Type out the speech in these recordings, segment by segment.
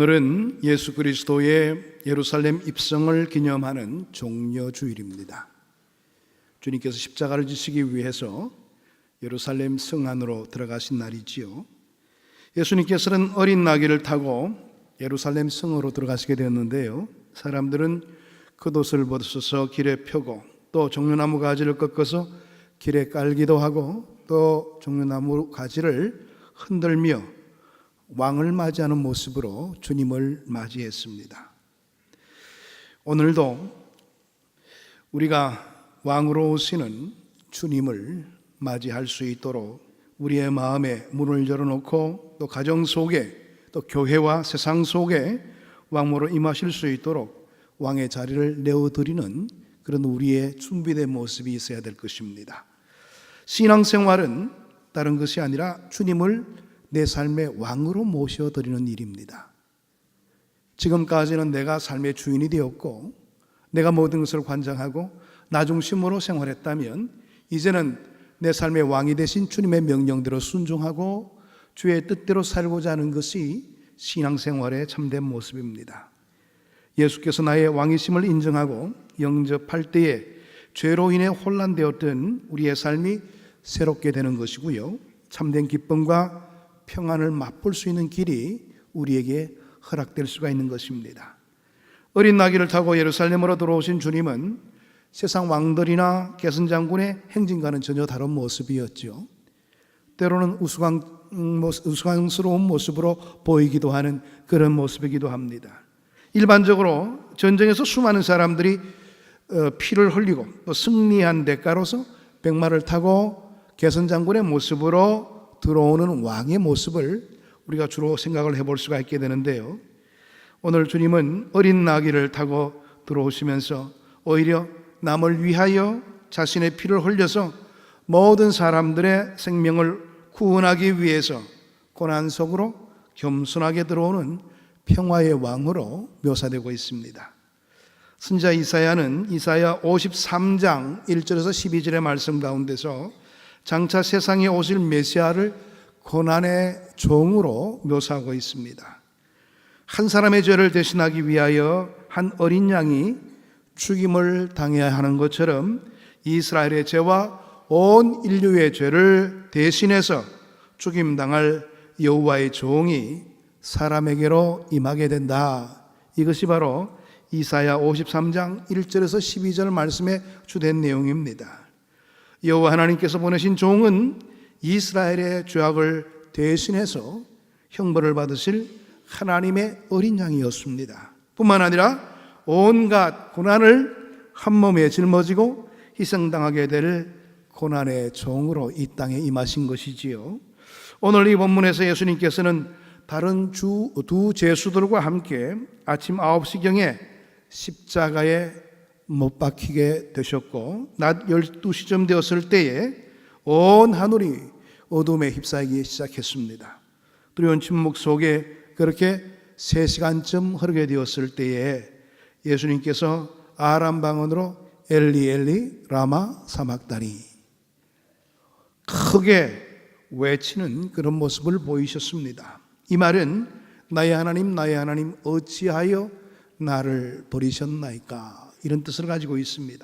오늘은 예수 그리스도의 예루살렘 입성을 기념하는 종려주일입니다. 주님께서 십자가를 지시기 위해서 예루살렘 성 안으로 들어가신 날이지요. 예수님께서는 어린 나귀를 타고 예루살렘 성으로 들어가시게 되었는데요, 사람들은 겉옷을 벗어서 길에 펴고 또 종려나무 가지를 꺾어서 길에 깔기도 하고 또 종려나무 가지를 흔들며 왕을 맞이하는 모습으로 주님을 맞이했습니다. 오늘도 우리가 왕으로 오시는 주님을 맞이할 수 있도록 우리의 마음에 문을 열어놓고 또 가정 속에 또 교회와 세상 속에 왕으로 임하실 수 있도록 왕의 자리를 내어드리는 그런 우리의 준비된 모습이 있어야 될 것입니다. 신앙생활은 다른 것이 아니라 주님을 내 삶의 왕으로 모셔드리는 일입니다. 지금까지는 내가 삶의 주인이 되었고 내가 모든 것을 관장하고 나 중심으로 생활했다면 이제는 내 삶의 왕이 되신 주님의 명령대로 순종하고 주의 뜻대로 살고자 하는 것이 신앙생활의 참된 모습입니다. 예수께서 나의 왕이심을 인정하고 영접할 때에 죄로 인해 혼란되었던 우리의 삶이 새롭게 되는 것이고요, 참된 기쁨과 평안을 맛볼 수 있는 길이 우리에게 허락될 수가 있는 것입니다. 어린 나귀를 타고 예루살렘으로 들어오신 주님은 세상 왕들이나 개선장군의 행진과는 전혀 다른 모습이었죠. 때로는 우스꽝스러운 모습으로 보이기도 하는 그런 모습이기도 합니다. 일반적으로 전쟁에서 수많은 사람들이 피를 흘리고 또 승리한 대가로서 백마를 타고 개선장군의 모습으로 들어오는 왕의 모습을 우리가 주로 생각을 해볼 수가 있게 되는데요, 오늘 주님은 어린 나귀를 타고 들어오시면서 오히려 남을 위하여 자신의 피를 흘려서 모든 사람들의 생명을 구원하기 위해서 고난 속으로 겸손하게 들어오는 평화의 왕으로 묘사되고 있습니다. 선지자 이사야는 이사야 53장 1절에서 12절의 말씀 가운데서 장차 세상에 오실 메시아를 고난의 종으로 묘사하고 있습니다. 한 사람의 죄를 대신하기 위하여 한 어린 양이 죽임을 당해야 하는 것처럼 이스라엘의 죄와 온 인류의 죄를 대신해서 죽임당할 여호와의 종이 사람에게로 임하게 된다. 이것이 바로 이사야 53장 1절에서 12절 말씀의 주된 내용입니다. 여호와 하나님께서 보내신 종은 이스라엘의 죄악을 대신해서 형벌을 받으실 하나님의 어린 양이었습니다. 뿐만 아니라 온갖 고난을 한 몸에 짊어지고 희생당하게 될 고난의 종으로 이 땅에 임하신 것이지요. 오늘 이 본문에서 예수님께서는 다른 두 제수들과 함께 아침 9시경에 십자가에 못 박히게 되셨고 낮 12시쯤 되었을 때에 온 하늘이 어둠에 휩싸이기 시작했습니다. 두려운 침묵 속에 그렇게 3시간쯤 흐르게 되었을 때에 예수님께서 아람 방언으로 엘리 엘리 라마 사막다니 크게 외치는 그런 모습을 보이셨습니다. 이 말은 나의 하나님 나의 하나님 어찌하여 나를 버리셨나이까, 이런 뜻을 가지고 있습니다.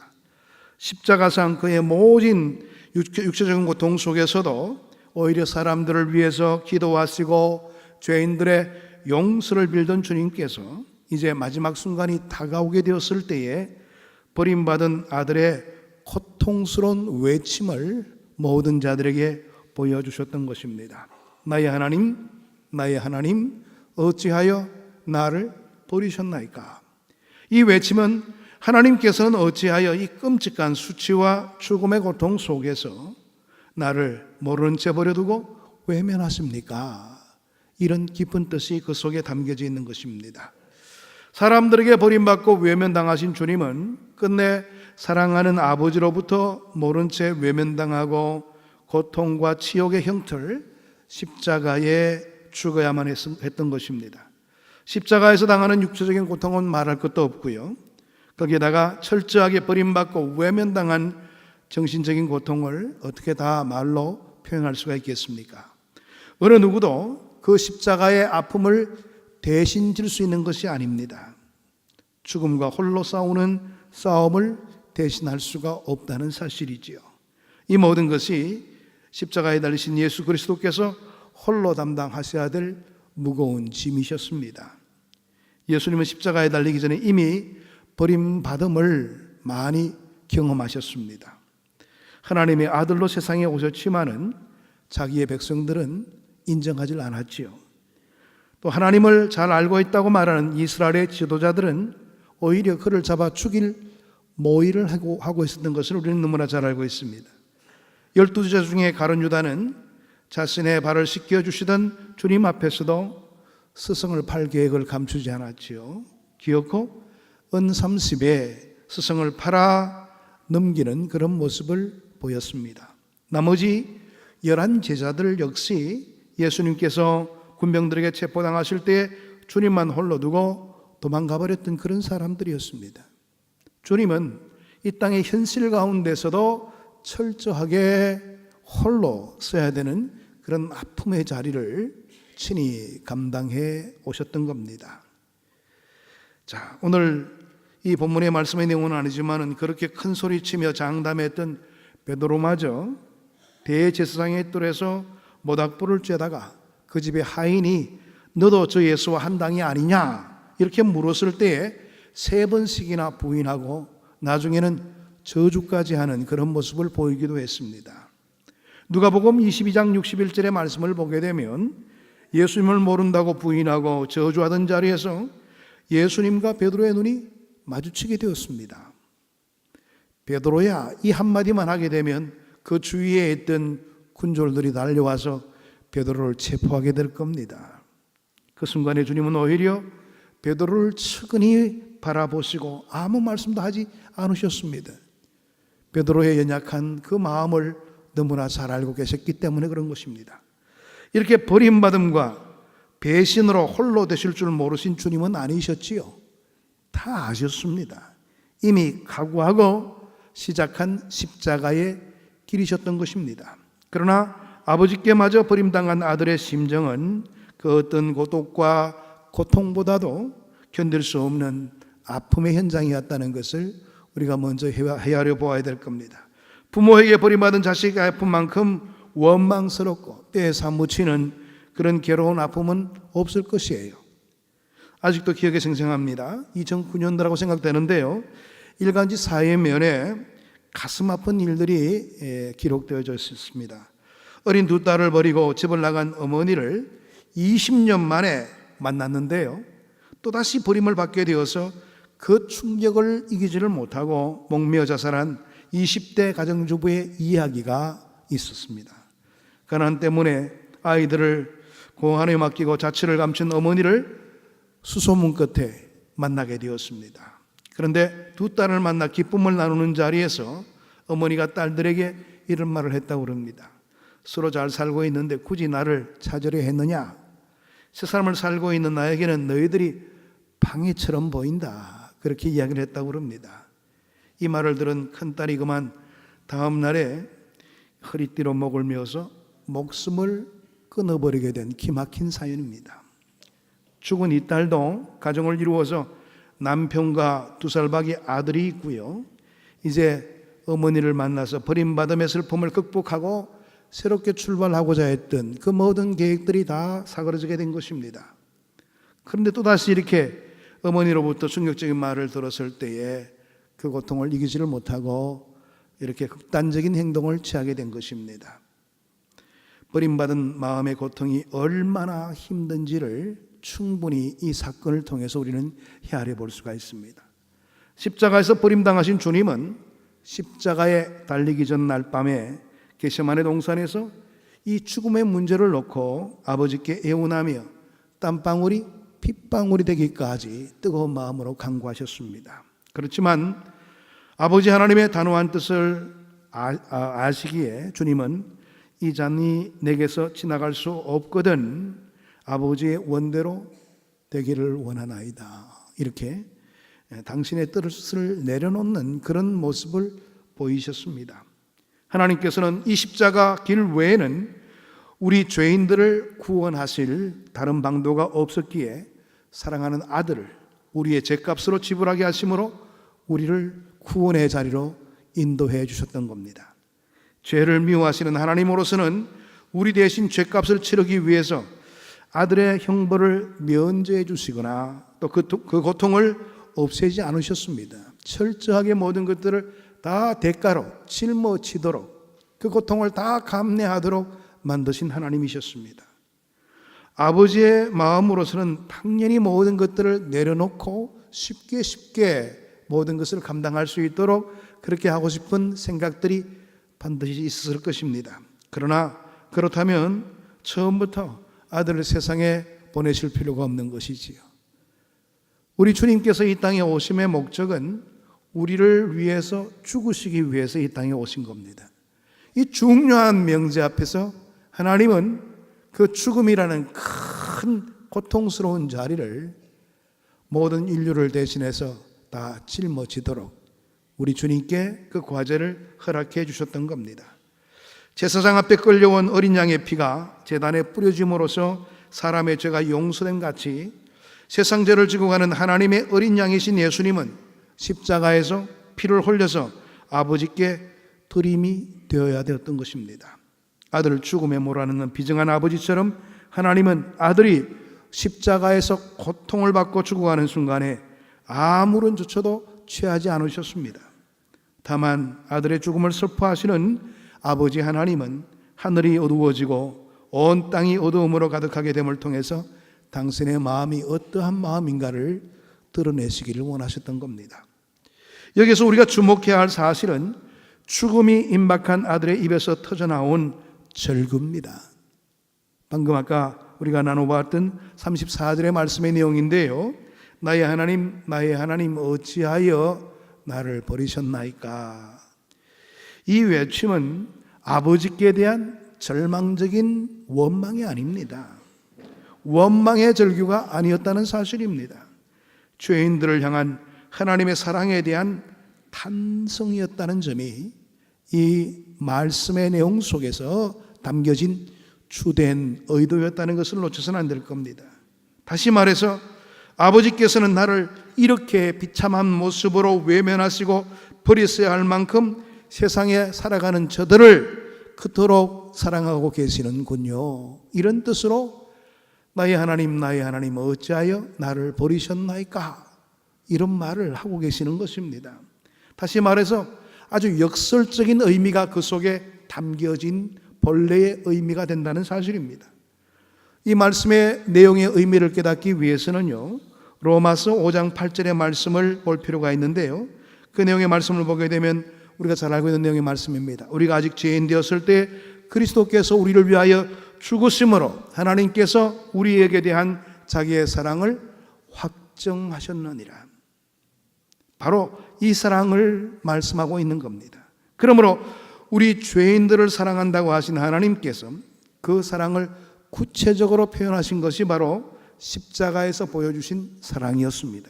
십자가상 그의 모진 육체적인 고통 속에서도 오히려 사람들을 위해서 기도하시고 죄인들의 용서를 빌던 주님께서 이제 마지막 순간이 다가오게 되었을 때에 버림받은 아들의 고통스러운 외침을 모든 자들에게 보여주셨던 것입니다. 나의 하나님 나의 하나님 어찌하여 나를 버리셨나이까. 이 외침은 하나님께서는 어찌하여 이 끔찍한 수치와 죽음의 고통 속에서 나를 모르는 채 버려두고 외면하십니까? 이런 깊은 뜻이 그 속에 담겨져 있는 것입니다. 사람들에게 버림받고 외면당하신 주님은 끝내 사랑하는 아버지로부터 모른 채 외면당하고 고통과 치욕의 형틀 십자가에 죽어야만 했던 것입니다. 십자가에서 당하는 육체적인 고통은 말할 것도 없고요, 거기에다가 철저하게 버림받고 외면당한 정신적인 고통을 어떻게 다 말로 표현할 수가 있겠습니까? 어느 누구도 그 십자가의 아픔을 대신 질 수 있는 것이 아닙니다. 죽음과 홀로 싸우는 싸움을 대신할 수가 없다는 사실이지요. 이 모든 것이 십자가에 달리신 예수 그리스도께서 홀로 담당하셔야 될 무거운 짐이셨습니다. 예수님은 십자가에 달리기 전에 이미 버림받음을 많이 경험하셨습니다. 하나님의 아들로 세상에 오셨지만은 자기의 백성들은 인정하지 않았지요. 또 하나님을 잘 알고 있다고 말하는 이스라엘의 지도자들은 오히려 그를 잡아 죽일 모의를 하고 있었던 것을 우리는 너무나 잘 알고 있습니다. 12제자 중에 가룟 유다는 자신의 발을 씻겨주시던 주님 앞에서도 스승을 팔 계획을 감추지 않았지요. 기어코 은 30에 스승을 팔아 넘기는 그런 모습을 보였습니다. 나머지 11제자들 역시 예수님께서 군병들에게 체포당하실 때 주님만 홀로 두고 도망가 버렸던 그런 사람들이었습니다. 주님은 이 땅의 현실 가운데서도 철저하게 홀로 써야 되는 그런 아픔의 자리를 친히 감당해 오셨던 겁니다. 자, 오늘 이 본문의 말씀의 내용은 아니지만 그렇게 큰 소리치며 장담했던 베드로마저 대제사장의 뜰에서 모닥불을 쬐다가 그 집의 하인이 너도 저 예수와 한 당이 아니냐 이렇게 물었을 때에 3번씩이나 부인하고 나중에는 저주까지 하는 그런 모습을 보이기도 했습니다. 누가복음 22장 61절의 말씀을 보게 되면 예수님을 모른다고 부인하고 저주하던 자리에서 예수님과 베드로의 눈이 마주치게 되었습니다. 베드로야 이 한마디만 하게 되면 그 주위에 있던 군졸들이 달려와서 베드로를 체포하게 될 겁니다. 그 순간에 주님은 오히려 베드로를 측은히 바라보시고 아무 말씀도 하지 않으셨습니다. 베드로의 연약한 그 마음을 너무나 잘 알고 계셨기 때문에 그런 것입니다. 이렇게 버림받음과 배신으로 홀로 되실 줄 모르신 주님은 아니셨지요. 다 아셨습니다. 이미 각오하고 시작한 십자가의 길이셨던 것입니다. 그러나 아버지께 마저 버림당한 아들의 심정은 그 어떤 고독과 고통보다도 견딜 수 없는 아픔의 현장이었다는 것을 우리가 먼저 헤아려 보아야 될 겁니다. 부모에게 버림받은 자식의 아픔만큼 원망스럽고 때에 사무치는 그런 괴로운 아픔은 없을 것이에요. 아직도 기억에 생생합니다. 2009년도라고 생각되는데요. 일간지 사회면에 가슴 아픈 일들이 기록되어져 있습니다. 어린 2딸을 버리고 집을 나간 어머니를 20년 만에 만났는데요. 또다시 버림을 받게 되어서 그 충격을 이기지를 못하고 목매어 자살한 20대 가정주부의 이야기가 있었습니다. 가난 때문에 아이들을 공안에 맡기고 자취를 감춘 어머니를 수소문 끝에 만나게 되었습니다. 그런데 2딸을 만나 기쁨을 나누는 자리에서 어머니가 딸들에게 이런 말을 했다고 합니다. 서로 잘 살고 있는데 굳이 나를 찾으려 했느냐? 세 사람을 살고 있는 나에게는 너희들이 방해처럼 보인다. 그렇게 이야기를 했다고 합니다. 이 말을 들은 큰딸이 그만 다음 날에 허리띠로 목을 메어서 목숨을 끊어버리게 된 기막힌 사연입니다. 죽은 이 딸도 가정을 이루어서 남편과 2살밖에 아들이 있고요. 이제 어머니를 만나서 버림받음의 슬픔을 극복하고 새롭게 출발하고자 했던 그 모든 계획들이 다 사그러지게 된 것입니다. 그런데 또다시 이렇게 어머니로부터 충격적인 말을 들었을 때에 그 고통을 이기지를 못하고 이렇게 극단적인 행동을 취하게 된 것입니다. 버림받은 마음의 고통이 얼마나 힘든지를 충분히 이 사건을 통해서 우리는 헤아려 볼 수가 있습니다. 십자가에서 버림당하신 주님은 십자가에 달리기 전 날 밤에 겟세마네 동산에서 이 죽음의 문제를 놓고 아버지께 애원하며 땀방울이 핏방울이 되기까지 뜨거운 마음으로 간구하셨습니다. 그렇지만 아버지 하나님의 단호한 뜻을 아시기에 주님은 이 잔이 내게서 지나갈 수 없거든 아버지의 원대로 되기를 원하나이다. 이렇게 당신의 뜻을 내려놓는 그런 모습을 보이셨습니다. 하나님께서는 이 십자가 길 외에는 우리 죄인들을 구원하실 다른 방도가 없었기에 사랑하는 아들을 우리의 죄값으로 지불하게 하심으로 우리를 구원의 자리로 인도해 주셨던 겁니다. 죄를 미워하시는 하나님으로서는 우리 대신 죄값을 치르기 위해서 아들의 형벌을 면제해 주시거나 또 그 고통을 없애지 않으셨습니다. 철저하게 모든 것들을 다 대가로 짊어지도록 그 고통을 다 감내하도록 만드신 하나님이셨습니다. 아버지의 마음으로서는 당연히 모든 것들을 내려놓고 쉽게 모든 것을 감당할 수 있도록 그렇게 하고 싶은 생각들이 반드시 있었을 것입니다. 그러나 그렇다면 처음부터 아들을 세상에 보내실 필요가 없는 것이지요. 우리 주님께서 이 땅에 오심의 목적은 우리를 위해서 죽으시기 위해서 이 땅에 오신 겁니다. 이 중요한 명제 앞에서 하나님은 그 죽음이라는 큰 고통스러운 자리를 모든 인류를 대신해서 다 짊어지도록 우리 주님께 그 과제를 허락해 주셨던 겁니다. 제사장 앞에 끌려온 어린 양의 피가 제단에 뿌려짐으로써 사람의 죄가 용서됨 같이 세상 죄를 지고 가는 하나님의 어린 양이신 예수님은 십자가에서 피를 흘려서 아버지께 드림이 되어야 되었던 것입니다. 아들을 죽음에 몰아넣는 비정한 아버지처럼 하나님은 아들이 십자가에서 고통을 받고 죽어가는 순간에 아무런 조처도 취하지 않으셨습니다. 다만 아들의 죽음을 슬퍼하시는 아버지 하나님은 하늘이 어두워지고 온 땅이 어두움으로 가득하게 됨을 통해서 당신의 마음이 어떠한 마음인가를 드러내시기를 원하셨던 겁니다. 여기서 우리가 주목해야 할 사실은 죽음이 임박한 아들의 입에서 터져나온 절규입니다. 방금 아까 우리가 나눠봤던 34절의 말씀의 내용인데요. 나의 하나님 어찌하여 나를 버리셨나이까. 이 외침은 아버지께 대한 절망적인 원망이 아닙니다. 원망의 절규가 아니었다는 사실입니다. 죄인들을 향한 하나님의 사랑에 대한 탄성이었다는 점이 이 말씀의 내용 속에서 담겨진 주된 의도였다는 것을 놓쳐서는 안 될 겁니다. 다시 말해서 아버지께서는 나를 이렇게 비참한 모습으로 외면하시고 버렸어야 할 만큼 세상에 살아가는 저들을 그토록 사랑하고 계시는군요. 이런 뜻으로 나의 하나님 어찌하여 나를 버리셨나이까, 이런 말을 하고 계시는 것입니다. 다시 말해서 아주 역설적인 의미가 그 속에 담겨진 본래의 의미가 된다는 사실입니다. 이 말씀의 내용의 의미를 깨닫기 위해서는요, 로마서 5장 8절의 말씀을 볼 필요가 있는데요, 그 내용의 말씀을 보게 되면 우리가 잘 알고 있는 내용의 말씀입니다. 우리가 아직 죄인 되었을 때 그리스도께서 우리를 위하여 죽으심으로 하나님께서 우리에게 대한 자기의 사랑을 확정하셨느니라. 바로 이 사랑을 말씀하고 있는 겁니다. 그러므로 우리 죄인들을 사랑한다고 하신 하나님께서 그 사랑을 구체적으로 표현하신 것이 바로 십자가에서 보여주신 사랑이었습니다.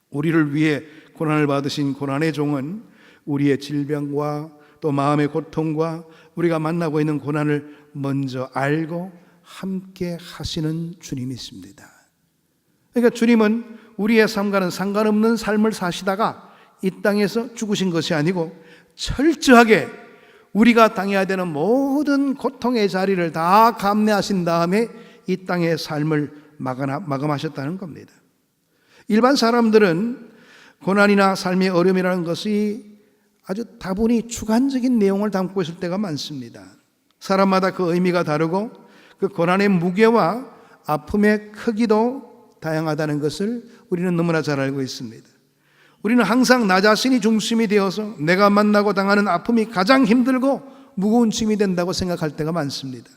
우리를 위해 고난을 받으신 고난의 종은 우리의 질병과 또 마음의 고통과 우리가 만나고 있는 고난을 먼저 알고 함께 하시는 주님이십니다. 그러니까 주님은 우리의 삶과는 상관없는 삶을 사시다가 이 땅에서 죽으신 것이 아니고 철저하게 우리가 당해야 되는 모든 고통의 자리를 다 감내하신 다음에 이 땅의 삶을 마감하셨다는 겁니다. 일반 사람들은 고난이나 삶의 어려움이라는 것이 아주 다분히 주관적인 내용을 담고 있을 때가 많습니다. 사람마다 그 의미가 다르고 그 고난의 무게와 아픔의 크기도 다양하다는 것을 우리는 너무나 잘 알고 있습니다. 우리는 항상 나 자신이 중심이 되어서 내가 만나고 당하는 아픔이 가장 힘들고 무거운 짐이 된다고 생각할 때가 많습니다.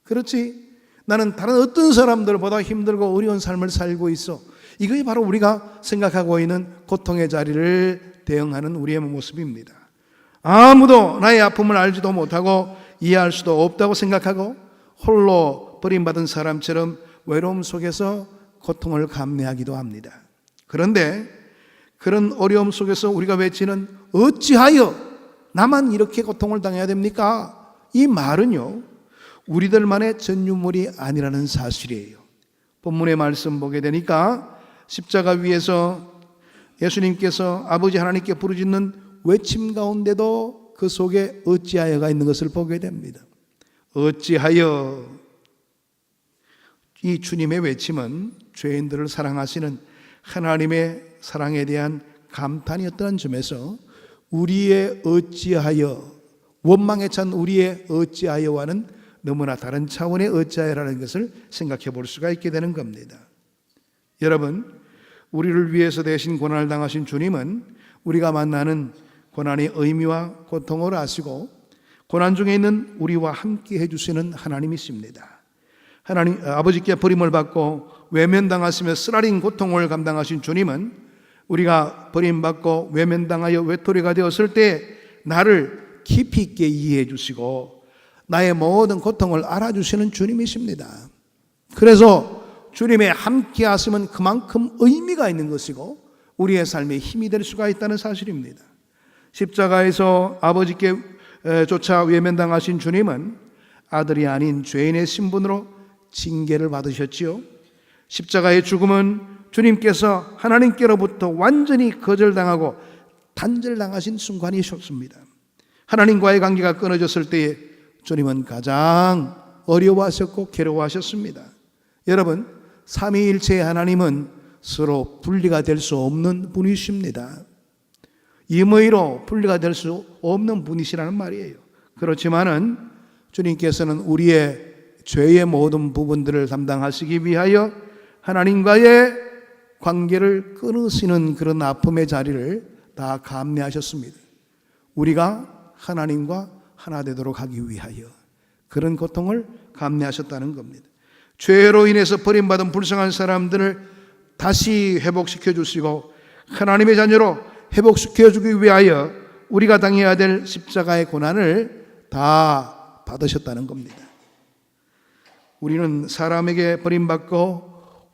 그렇지, 나는 다른 어떤 사람들보다 힘들고 어려운 삶을 살고 있어. 이것이 바로 우리가 생각하고 있는 고통의 자리를 대응하는 우리의 모습입니다. 아무도 나의 아픔을 알지도 못하고 이해할 수도 없다고 생각하고 홀로 버림받은 사람처럼 외로움 속에서 고통을 감내하기도 합니다. 그런데 그런 어려움 속에서 우리가 외치는 어찌하여 나만 이렇게 고통을 당해야 됩니까? 이 말은요, 우리들만의 전유물이 아니라는 사실이에요. 본문의 말씀 보게 되니까 십자가 위에서 예수님께서 아버지 하나님께 부르짖는 외침 가운데도 그 속에 어찌하여가 있는 것을 보게 됩니다. 어찌하여. 이 주님의 외침은 죄인들을 사랑하시는 하나님의 사랑에 대한 감탄이었다는 점에서 우리의 어찌하여, 원망에 찬 우리의 어찌하여와는 너무나 다른 차원의 어찌하여라는 것을 생각해 볼 수가 있게 되는 겁니다. 여러분, 우리를 위해서 대신 고난을 당하신 주님은 우리가 만나는 고난의 의미와 고통을 아시고 고난 중에 있는 우리와 함께 해주시는 하나님이십니다. 하나님 아버지께 버림을 받고 외면당하시며 쓰라린 고통을 감당하신 주님은 우리가 버림받고 외면당하여 외톨이가 되었을 때 나를 깊이 있게 이해해 주시고 나의 모든 고통을 알아주시는 주님이십니다. 그래서 주님의 함께 하심은 그만큼 의미가 있는 것이고 우리의 삶에 힘이 될 수가 있다는 사실입니다. 십자가에서 아버지께 쫓아 외면당하신 주님은 아들이 아닌 죄인의 신분으로 징계를 받으셨지요. 십자가의 죽음은 주님께서 하나님께로부터 완전히 거절당하고 단절당하신 순간이셨습니다. 하나님과의 관계가 끊어졌을 때에 주님은 가장 어려워하셨고 괴로워하셨습니다. 여러분, 삼위일체의 하나님은 서로 분리가 될 수 없는 분이십니다. 임의로 분리가 될 수 없는 분이시라는 말이에요. 그렇지만은 주님께서는 우리의 죄의 모든 부분들을 담당하시기 위하여 하나님과의 관계를 끊으시는 그런 아픔의 자리를 다 감내하셨습니다. 우리가 하나님과 하나 되도록 하기 위하여 그런 고통을 감내하셨다는 겁니다. 죄로 인해서 버림받은 불쌍한 사람들을 다시 회복시켜 주시고 하나님의 자녀로 회복시켜 주기 위하여 우리가 당해야 될 십자가의 고난을 다 받으셨다는 겁니다. 우리는 사람에게 버림받고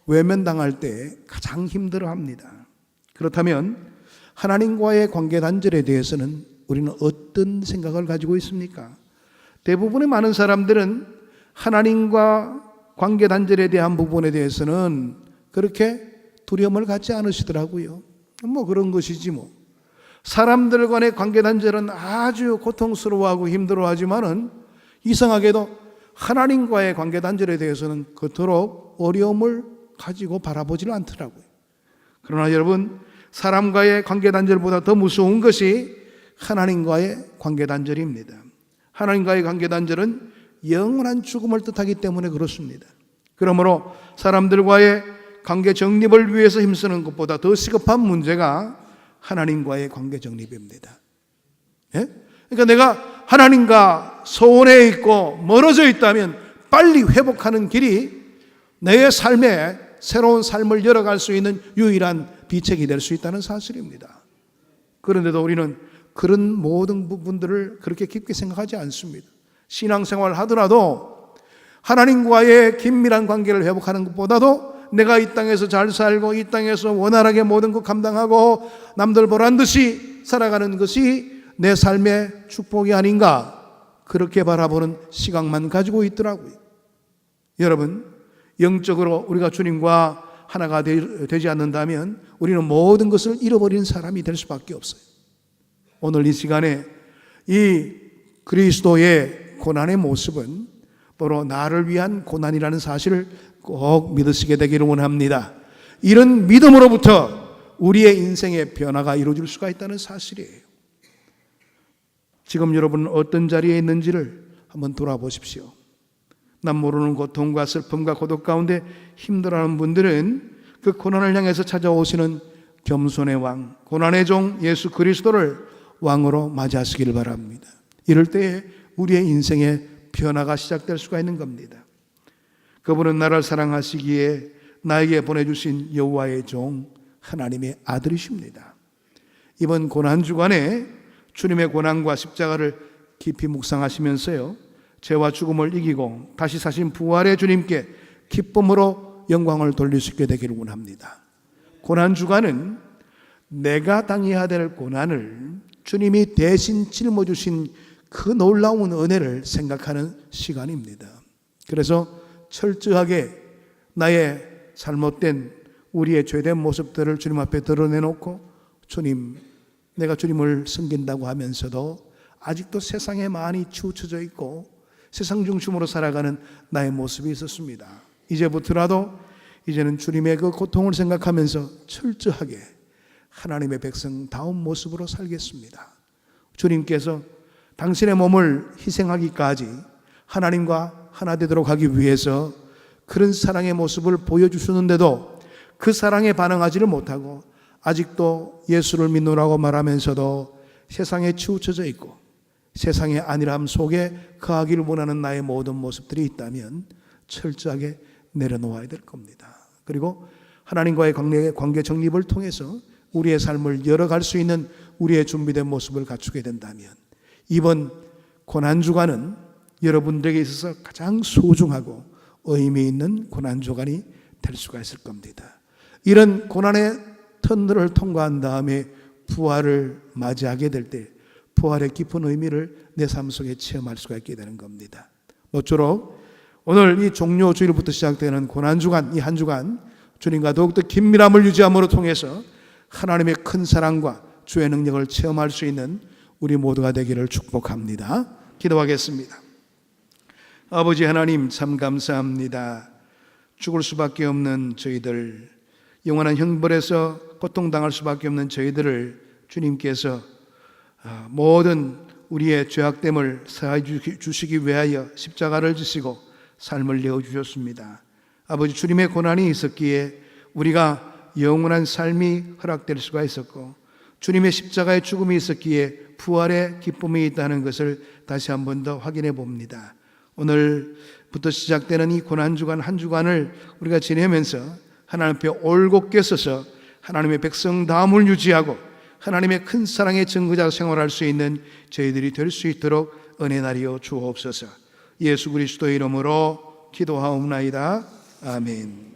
외면당할 때 가장 힘들어합니다. 그렇다면 하나님과의 관계 단절에 대해서는 우리는 어떤 생각을 가지고 있습니까? 대부분의 많은 사람들은 하나님과 관계 단절에 대한 부분에 대해서는 그렇게 두려움을 갖지 않으시더라고요. 뭐 그런 것이지 뭐. 사람들 간의 관계 단절은 아주 고통스러워하고 힘들어하지만은 이상하게도 하나님과의 관계 단절에 대해서는 그토록 어려움을 가지고 바라보지를 않더라고요. 그러나 여러분, 사람과의 관계 단절보다 더 무서운 것이 하나님과의 관계 단절입니다. 하나님과의 관계 단절은 영원한 죽음을 뜻하기 때문에 그렇습니다. 그러므로 사람들과의 관계 정립을 위해서 힘쓰는 것보다 더 시급한 문제가 하나님과의 관계 정립입니다. 예? 그러니까 내가 하나님과 소원해 있고 멀어져 있다면 빨리 회복하는 길이 내 삶에 새로운 삶을 열어갈 수 있는 유일한 비책이 될 수 있다는 사실입니다. 그런데도 우리는 그런 모든 부분들을 그렇게 깊게 생각하지 않습니다. 신앙생활 하더라도 하나님과의 긴밀한 관계를 회복하는 것보다도 내가 이 땅에서 잘 살고 이 땅에서 원활하게 모든 것 감당하고 남들 보란 듯이 살아가는 것이 내 삶의 축복이 아닌가, 그렇게 바라보는 시각만 가지고 있더라고요. 여러분, 영적으로 우리가 주님과 하나가 되지 않는다면 우리는 모든 것을 잃어버리는 사람이 될 수밖에 없어요. 오늘 이 시간에 이 그리스도의 고난의 모습은 바로 나를 위한 고난이라는 사실을 꼭 믿으시게 되기를 원합니다. 이런 믿음으로부터 우리의 인생의 변화가 이루어질 수가 있다는 사실이에요. 지금 여러분은 어떤 자리에 있는지를 한번 돌아보십시오. 남 모르는 고통과 슬픔과 고독 가운데 힘들어하는 분들은 그 고난을 향해서 찾아오시는 겸손의 왕, 고난의 종 예수 그리스도를 왕으로 맞이하시기를 바랍니다. 이럴 때에 우리의 인생의 변화가 시작될 수가 있는 겁니다. 그분은 나를 사랑하시기에 나에게 보내주신 여호와의 종 하나님의 아들이십니다. 이번 고난 주간에 주님의 고난과 십자가를 깊이 묵상하시면서요, 죄와 죽음을 이기고 다시 사신 부활의 주님께 기쁨으로 영광을 돌릴 수 있게 되기를 원합니다. 고난 주간은 내가 당해야 될 고난을 주님이 대신 짊어주신 그 놀라운 은혜를 생각하는 시간입니다. 그래서 철저하게 나의 잘못된 우리의 죄된 모습들을 주님 앞에 드러내놓고 주님, 내가 주님을 섬긴다고 하면서도 아직도 세상에 많이 치우쳐져 있고 세상 중심으로 살아가는 나의 모습이 있었습니다. 이제부터라도 이제는 주님의 그 고통을 생각하면서 철저하게 하나님의 백성다운 모습으로 살겠습니다. 주님께서 당신의 몸을 희생하기까지 하나님과 하나 되도록 하기 위해서 그런 사랑의 모습을 보여주셨는데도 그 사랑에 반응하지를 못하고 아직도 예수를 믿노라고 말하면서도 세상에 치우쳐져 있고 세상의 안일함 속에 거하기를 원하는 나의 모든 모습들이 있다면 철저하게 내려놓아야 될 겁니다. 그리고 하나님과의 관계 정립을 통해서 우리의 삶을 열어갈 수 있는 우리의 준비된 모습을 갖추게 된다면 이번 고난주간은 여러분들에게 있어서 가장 소중하고 의미 있는 고난주간이 될 수가 있을 겁니다. 이런 고난의 터널을 통과한 다음에 부활을 맞이하게 될 때 부활의 깊은 의미를 내 삶 속에 체험할 수가 있게 되는 겁니다. 모쪼록 오늘 이 종료 주일부터 시작되는 고난주간, 이 한 주간 주님과 더욱더 긴밀함을 유지함으로 통해서 하나님의 큰 사랑과 주의 능력을 체험할 수 있는 우리 모두가 되기를 축복합니다. 기도하겠습니다. 아버지 하나님, 참 감사합니다. 죽을 수밖에 없는 저희들, 영원한 형벌에서 고통당할 수밖에 없는 저희들을 주님께서 모든 우리의 죄악됨을 사하여 주시기 위하여 십자가를 지시고 삶을 내어주셨습니다. 아버지, 주님의 고난이 있었기에 우리가 영원한 삶이 허락될 수가 있었고 주님의 십자가의 죽음이 있었기에 부활의 기쁨이 있다는 것을 다시 한 번 더 확인해 봅니다. 오늘부터 시작되는 이 고난주간 한 주간을 우리가 지내면서 하나님 앞에 올곧게 서서 하나님의 백성다움을 유지하고 하나님의 큰 사랑의 증거자로 생활할 수 있는 저희들이 될 수 있도록 은혜 나리여 주옵소서. 예수 그리스도의 이름으로 기도하옵나이다. 아멘.